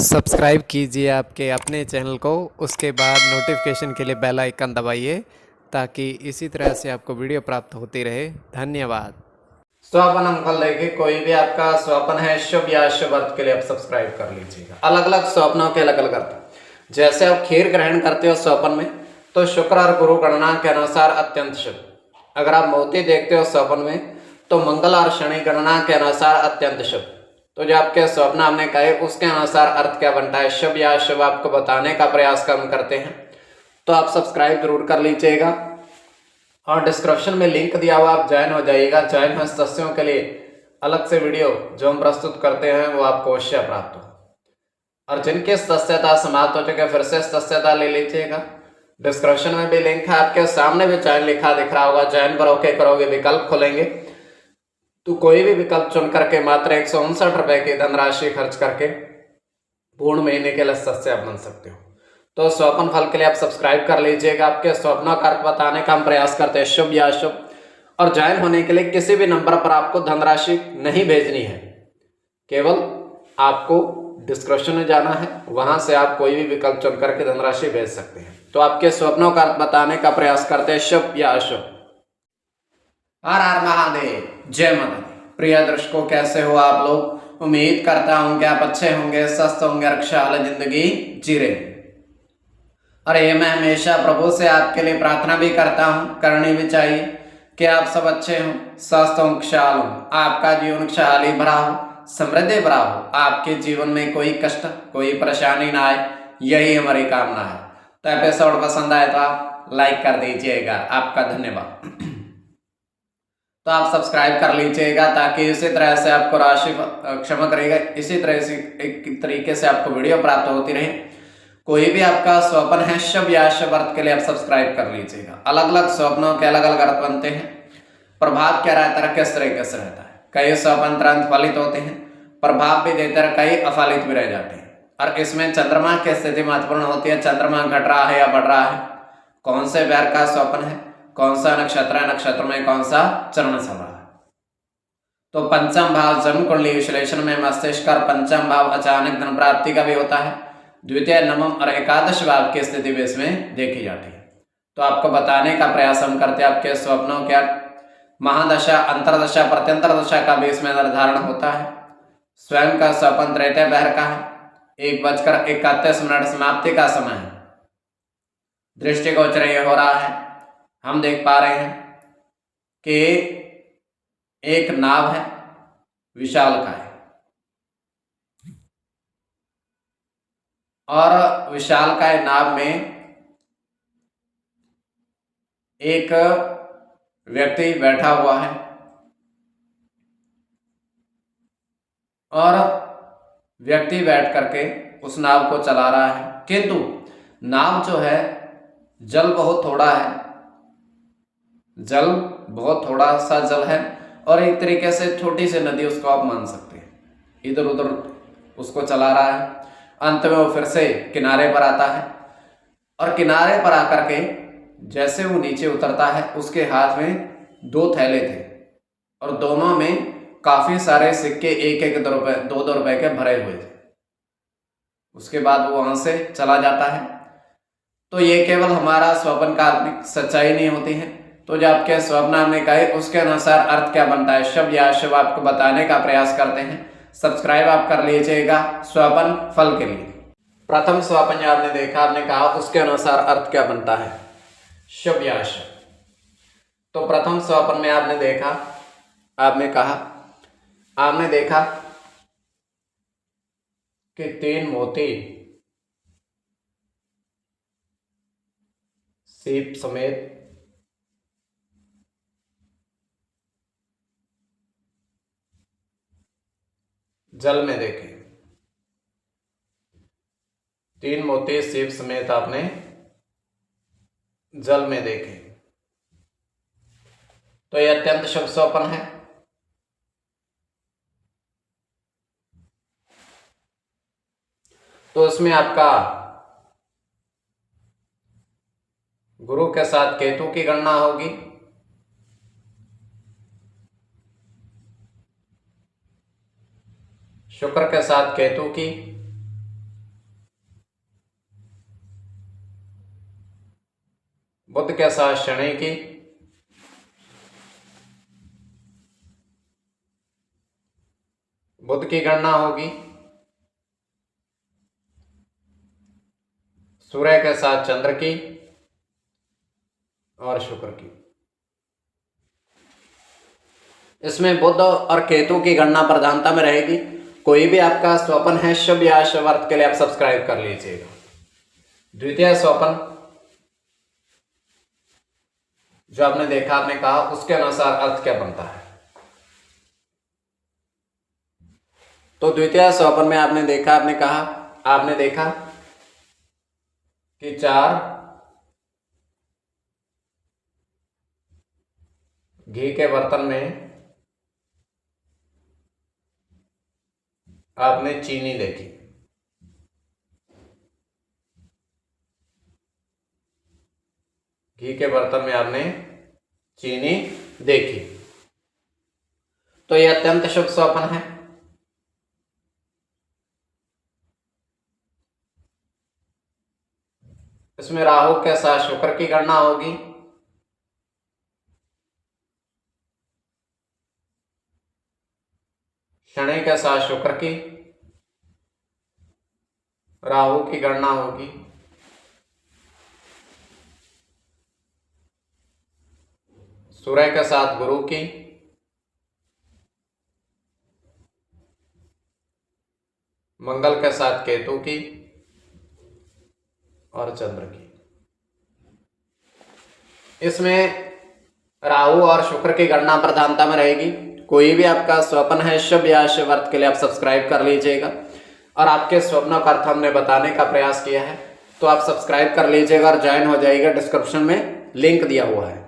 Subscribe कीजिए आपके अपने चैनल को, उसके बाद नोटिफिकेशन के लिए बेल आइकन दबाइए ताकि इसी तरह से आपको वीडियो प्राप्त होती रहे। धन्यवाद। स्वपन हम कल देखें, कोई भी आपका स्वप्न है शुभ या अशुभ अर्थ के लिए आप सब्सक्राइब कर लीजिएगा। अलग अलग स्वप्नों के अलग अलग अर्थ। जैसे आप खीर ग्रहण करते हो स्वप्न में, तो शुक्र और गुरु गणना के अनुसार अत्यंत शुभ। अगर आप मोती देखते हो स्वप्न में, तो मंगल और शनि गणना के अनुसार अत्यंत शुभ। तो जो आपके स्वप्न हमने कहे उसके अनुसार अर्थ क्या बनता है, शुभ या अशुभ, आपको बताने का प्रयास हम करते हैं। तो आप सब्सक्राइब जरूर कर लीजिएगा और डिस्क्रिप्शन में लिंक दिया हुआ, आप ज्वाइन हो जाइएगा। ज्वाइन हुए सदस्यों के लिए अलग से वीडियो जो हम प्रस्तुत करते हैं वो आपको अवश्य प्राप्त हो। और जिनकी सदस्यता समाप्त हो चुके फिर से सदस्यता ले लीजिएगा। डिस्क्रिप्शन में भी लिंक है, आपके सामने भी ज्वाइन लिखा दिख रहा होगा। ज्वाइन पर ओके करोगे, विकल्प खोलेंगे तो कोई भी विकल्प चुन करके मात्र 159 रुपए की धनराशि खर्च करके पूर्ण महीने के लिए सदस्य बन सकते हो। तो स्वप्न फल के लिए आप सब्सक्राइब कर लीजिएगा। आपके स्वप्नों का अर्थ बताने का हम प्रयास करते हैं, शुभ या अशुभ। और ज्वाइन होने के लिए किसी भी नंबर पर आपको धनराशि नहीं भेजनी है, केवल आपको डिस्क्रिप्शन में जाना है, वहां से आप कोई भी विकल्प चुन करके धनराशि भेज सकते हैं। तो आपके स्वप्नों का अर्थ बताने का प्रयास करते हैं, शुभ या अशुभ। हर हर महादेव, जय माता दी। प्रिय दर्शकों, कैसे हो आप लोग? उम्मीद करता हूं कि आप अच्छे होंगे, स्वस्थ होंगे, खुशहाल जिंदगी जी रहे। और ये मैं हमेशा प्रभु से आपके लिए प्रार्थना भी करता हूँ, करनी भी चाहिए कि आप सब अच्छे हों, स्वस्थ हों, खुशहाल हों, आपका जीवन खुशहाली भरा हो, समृद्धि भरा हो, आपके जीवन में कोई कष्ट कोई परेशानी ना आए, यही हमारी कामना है। तो एपिसोड पसंद आए तो आप लाइक कर दीजिएगा, आपका धन्यवाद। तो आप सब्सक्राइब कर लीजिएगा ताकि इसी तरह से आपको राशि क्षमा करेगा, इसी तरह से एक तरीके से आपको वीडियो प्राप्त होती रहे। कोई भी आपका स्वप्न है शुभ या अशुभ अर्थ के लिए आप सब्सक्राइब कर लीजिएगा। अलग अलग स्वप्नों के अलग अलग अर्थ बनते हैं। प्रभाव क्या रहता है, किस तरीके से रहता है। कई स्वप्न तुरंत फलित होते हैं, प्रभाव भी देते हैं, कई अफलित भी रह जाते हैं। और इसमें चंद्रमा की स्थिति महत्वपूर्ण होती है। चंद्रमा घट रहा है या बढ़ रहा है, कौन से पैर का स्वप्न है, कौन सा नक्षत्र है, नक्षत्र में कौन सा चरण चल रहा है। तो पंचम भाव जन्म कुंडली विश्लेषण में मस्तिष्क और पंचम भाव अचानक धन प्राप्ति का भी होता है। द्वितीय, नवम और एकादश भाव की स्थिति भी इसमें देखी जाती है। तो आपको बताने का प्रयास हम करते हैं। आपके स्वप्नों क्या महादशा, अंतरदशा, प्रत्यंतर दशा का भी इसमें निर्धारण होता है। स्वयं का स्वप्न तृतीय पहर का है, 1:31 समाप्ति का समय है। दृष्टिगोचर ये हो रहा है, हम देख पा रहे हैं कि एक नाव है, विशालकाय, और विशालकाय नाव में एक व्यक्ति बैठा हुआ है और व्यक्ति बैठ करके उस नाव को चला रहा है। किंतु नाव जो है, जल बहुत थोड़ा है, जल बहुत थोड़ा सा जल है और एक तरीके से छोटी सी नदी उसको आप मान सकते हैं। इधर उधर उसको चला रहा है। अंत में वो फिर से किनारे पर आता है और किनारे पर आकर के जैसे वो नीचे उतरता है, उसके हाथ में 2 थैले थे और दोनों में काफी सारे सिक्के 1-1 रुपए 2-2 रुपए के भरे हुए थे। उसके बाद वो वहां से चला जाता है। तो ये केवल हमारा स्वप्न काल्पनिक सच्चाई नहीं होती है। तो जो आपके स्वप्न हमने कहे उसके अनुसार अर्थ क्या बनता है, शुभ या अशुभ, आपको बताने का प्रयास करते हैं। सब्सक्राइब आप कर लीजिएगा स्वप्न फल के लिए। प्रथम स्वप्न जो आपने देखा, आपने कहा उसके अनुसार अर्थ क्या बनता है, शुभ या अशुभ। तो प्रथम स्वप्न में आपने देखा, आपने कहा, आपने देखा कि 3 मोती सीप समेत जल में देखे। 3 मोती सीप समेत आपने जल में देखे। तो यह अत्यंत शुभ स्वप्न है। तो उसमें आपका गुरु के साथ केतु की गणना होगी। शुक्र के साथ केतु की, बुध के साथ शनि की, बुध की गणना होगी। सूर्य के साथ चंद्र की और शुक्र की। इसमें बुध और केतु की गणना प्रधानता में रहेगी। कोई भी आपका स्वपन है शुभ या अशुभ अर्थ के लिए आप सब्सक्राइब कर लीजिएगा। द्वितीय स्वपन जो आपने देखा, आपने कहा, उसके अनुसार अर्थ क्या बनता है। तो द्वितीय स्वपन में आपने देखा, आपने कहा, आपने देखा कि 4 घी के बर्तन में आपने चीनी देखी। घी के बर्तन में आपने चीनी देखी, तो यह अत्यंत शुभ स्वप्न है। इसमें राहु के साथ शुक्र की गणना होगी। शनि के साथ शुक्र की, राहु की गणना होगी। सूर्य के साथ गुरु की, मंगल के साथ केतु की और चंद्र की। इसमें राहु और शुक्र की गणना प्रधानता में रहेगी। कोई भी आपका स्वप्न है शुभ या अशुभ अर्थ के लिए आप सब्सक्राइब कर लीजिएगा। और आपके स्वप्नों का अर्थ हमने बताने का प्रयास किया है, तो आप सब्सक्राइब कर लीजिएगा और ज्वाइन हो जाइएगा। डिस्क्रिप्शन में लिंक दिया हुआ है।